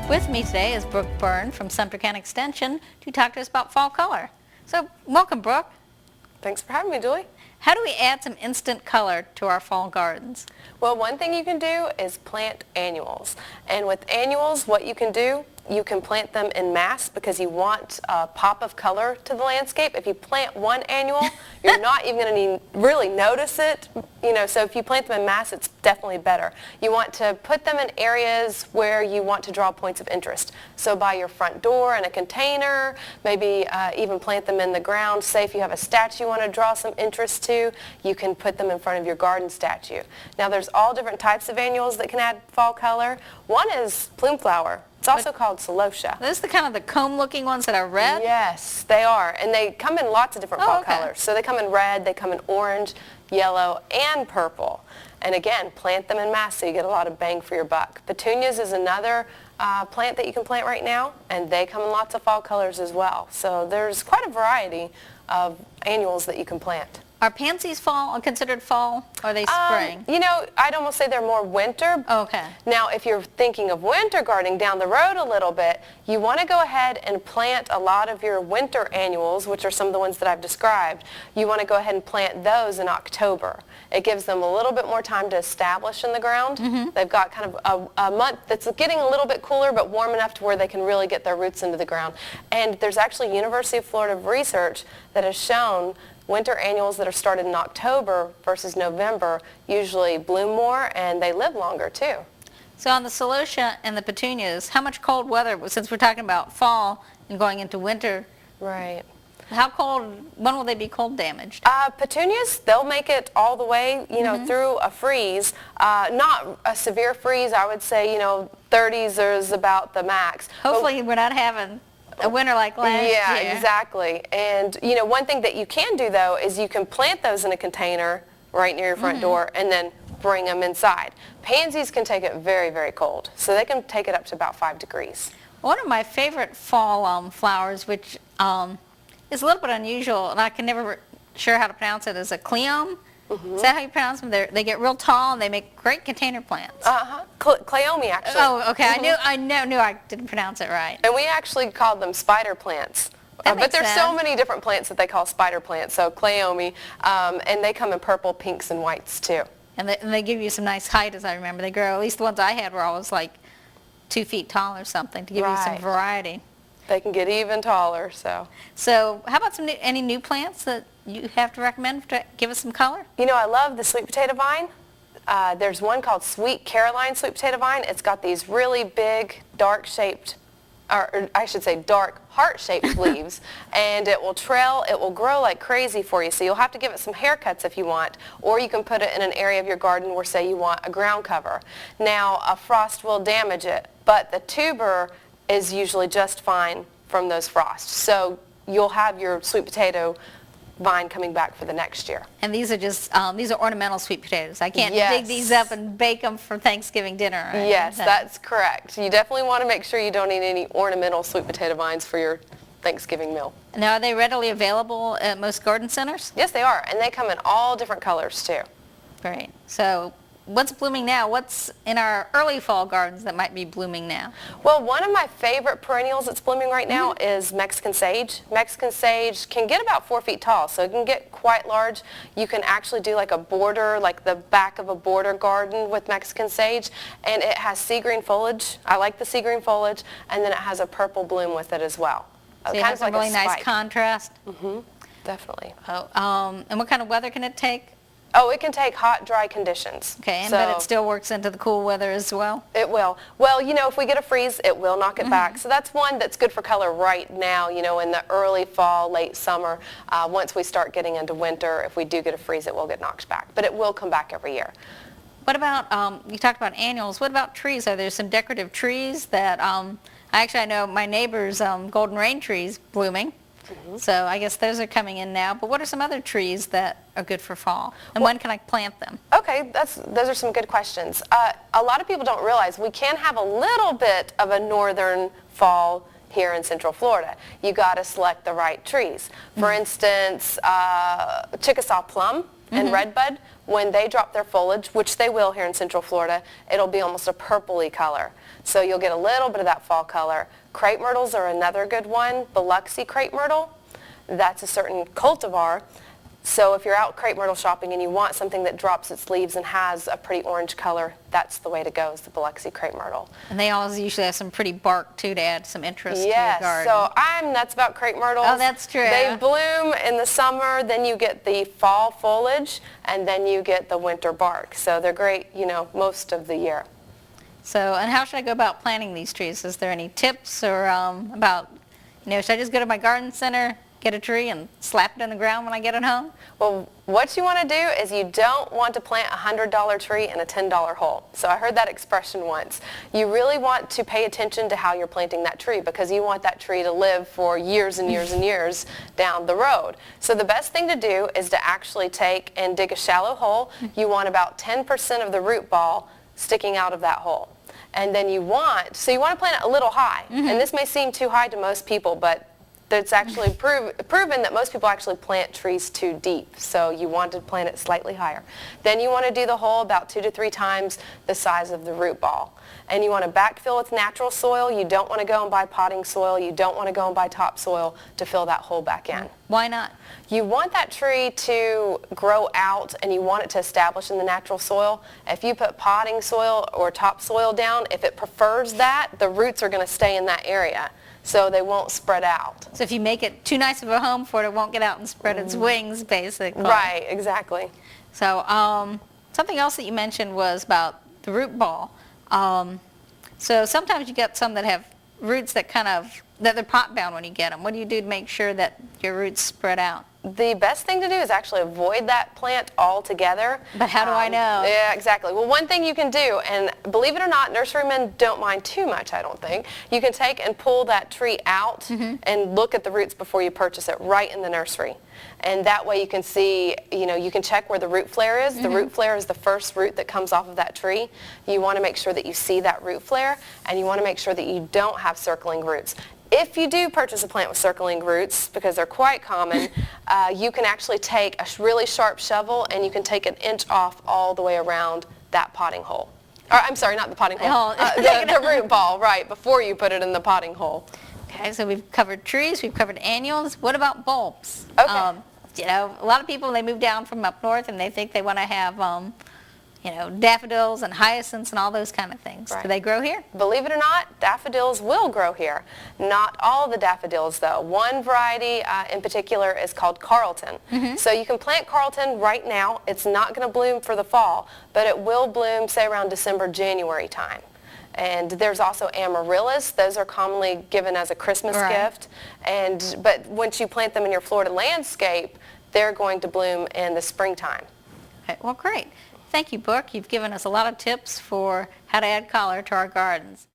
With me today is Brooke Byrne from Sumter County Extension to talk to us about fall color. So, welcome, Brooke. Thanks for having me, Julie. How do we add some instant color to our fall gardens? Well, one thing you can do is plant annuals. And with annuals, what you can do, you can plant them in mass because you want a pop of color to the landscape. If you plant one annual, you're not even going to really notice it. So if you plant them in mass, it's definitely better. You want to put them in areas where you want to draw points of interest. So by your front door in a container, maybe even plant them in the ground. Say if you have a statue you want to draw some interest to, you can put them in front of your garden statue. Now there's all different types of annuals that can add fall color. One is plume flower. It's also called celosia. Those are the kind of the comb-looking ones that are red? Yes, they are. And they come in lots of different fall colors. So they come in red, they come in orange, yellow, and purple. And again, plant them in mass so you get a lot of bang for your buck. Petunias is another plant that you can plant right now, and they come in lots of fall colors as well. So there's quite a variety of annuals that you can plant. Are pansies considered fall, or are they spring? I'd almost say they're more winter. Okay. Now, if you're thinking of winter gardening down the road a little bit, you want to go ahead and plant a lot of your winter annuals, which are some of the ones that I've described. You want to go ahead and plant those in October. It gives them a little bit more time to establish in the ground. Mm-hmm. They've got kind of a month that's getting a little bit cooler, but warm enough to where they can really get their roots into the ground. And there's actually University of Florida research that has shown winter annuals that are started in October versus November usually bloom more and they live longer too. So on the celosia and the petunias, how much cold weather, since we're talking about fall and going into winter? Right. How cold, when will they be cold damaged? Petunias, they'll make it all the way, through a freeze. Not a severe freeze, I would say, 30s is about the max. Hopefully we're not having a winter like last year. Yeah, exactly. And, one thing that you can do, though, is you can plant those in a container right near your front door and then bring them inside. Pansies can take it very, very cold, so they can take it up to about 5 degrees. One of my favorite fall flowers, which is a little bit unusual, and I can never sure how to pronounce it, is a cleome. Mm-hmm. Is that how you pronounce them? They get real tall and they make great container plants. Cleome, actually. Oh, okay. Mm-hmm. I knew I didn't pronounce it right. And we actually called them spider plants. But there's so many different plants that they call spider plants. So cleome, and they come in purple, pinks, and whites too. And they give you some nice height, as I remember. They grow. At least the ones I had were always like 2 feet tall or something to give you some variety. They can get even taller. So how about any new plants that you have to recommend to give us some color? I love the sweet potato vine. There's one called Sweet Caroline sweet potato vine. It's got these really big, dark-shaped, or I should say dark, heart-shaped leaves, and it will grow like crazy for you. So you'll have to give it some haircuts if you want, or you can put it in an area of your garden where, say, you want a ground cover. Now, a frost will damage it, but the tuber is usually just fine from those frosts. So you'll have your sweet potato vine coming back for the next year. And these are just, these are ornamental sweet potatoes. I can't dig these up and bake them for Thanksgiving dinner. Right? Yes, that's correct. You definitely want to make sure you don't eat any ornamental sweet potato vines for your Thanksgiving meal. Now, are they readily available at most garden centers? Yes, they are, and they come in all different colors too. Great. So what's blooming now? What's in our early fall gardens that might be blooming now? Well, one of my favorite perennials that's blooming right now is Mexican sage. Mexican sage can get about 4 feet tall, so it can get quite large. You can actually do like a border, like the back of a border garden with Mexican sage, and it has sea green foliage. I like the sea green foliage, and then it has a purple bloom with it as as So you have some really nice contrast? Mm-hmm, definitely. And what kind of weather can it take? Oh, it can take hot, dry conditions. Okay, but it still works into the cool weather as well? It will. Well, if we get a freeze, it will knock it back. So that's one that's good for color right now, in the early fall, late summer. Once we start getting into winter, if we do get a freeze, it will get knocked back. But it will come back every year. What about, you talked about annuals. What about trees? Are there some decorative trees that, I know my neighbor's golden rain trees blooming. Mm-hmm. So I guess those are coming in now. But what are some other trees that are good for fall? And when can I plant them? Okay, those are some good questions. A lot of people don't realize we can have a little bit of a northern fall here in Central Florida. You got to select the right trees. For instance, Chickasaw plum and redbud, when they drop their foliage, which they will here in Central Florida, it'll be almost a purpley color. So you'll get a little bit of that fall color. Crepe myrtles are another good one. Biloxi crepe myrtle, that's a certain cultivar. So if you're out crepe myrtle shopping and you want something that drops its leaves and has a pretty orange color, that's the way to go, is the Biloxi crepe myrtle. And they always usually have some pretty bark too to add some interest to your Yes, garden. so I'm nuts about crepe myrtles. Oh, that's true. They bloom in the summer, then you get the fall foliage, and then you get the winter bark. So they're great, you know, most of the year. So, and how should I go about planting these trees? Is there any tips or about, you know, should I just go to my garden center, get a tree and slap it in the ground when I get it home? Well, what you want to do is you don't want to plant a $100 tree in a $10 hole. So I heard that expression once. You really want to pay attention to how you're planting that tree, because you want that tree to live for years and years and years down the road. So the best thing to do is to actually take and dig a shallow hole. You want about 10% of the root ball sticking out of that hole. And then you want to plant it a little high. And this may seem too high to most people, but it's actually proven that most people actually plant trees too deep. So you want to plant it slightly higher. Then you want to do the hole about 2 to 3 times the size of the root ball. And you want to backfill with natural soil. You don't want to go and buy potting soil. You don't want to go and buy topsoil to fill that hole back in. Why not? You want that tree to grow out, and you want it to establish in the natural soil. If you put potting soil or topsoil down, if it prefers that, the roots are going to stay in that area, so they won't spread out. So if you make it too nice of a home for it, it won't get out and spread its wings, basically. Right, exactly. So something else that you mentioned was about the root ball. So sometimes you get some that have roots that that they're pot bound when you get them. What do you do to make sure that your roots spread out? The best thing to do is actually avoid that plant altogether. But how do I know? Yeah, exactly. Well, one thing you can do, and believe it or not, nurserymen don't mind too much, I don't think. You can take and pull that tree out and look at the roots before you purchase it right in the nursery. And that way you can see, you know, you can check where the root flare is. The root flare is the first root that comes off of that tree. You want to make sure that you see that root flare, and you want to make sure that you don't have circling roots. If you do purchase a plant with circling roots, because they're quite common, you can actually take a really sharp shovel and you can take an inch off all the way around that potting hole. Or, I'm sorry, not the potting hole, the root ball, right, before you put it in the potting hole. Okay, so we've covered trees, we've covered annuals. What about bulbs? Okay. You know, a lot of people, they move down from up north and they think they want to have, you know, daffodils and hyacinths and all those kind of things. Right. Do they grow here? Believe it or not, daffodils will grow here. Not all the daffodils, though. One variety in particular is called Carlton. So you can plant Carlton right now. It's not going to bloom for the fall, but it will bloom, say, around December, January time. And there's also amaryllis. Those are commonly given as a Christmas gift. But once you plant them in your Florida landscape, they're going to bloom in the springtime. Okay, well, great. Thank you, Brooke. You've given us a lot of tips for how to add color to our gardens.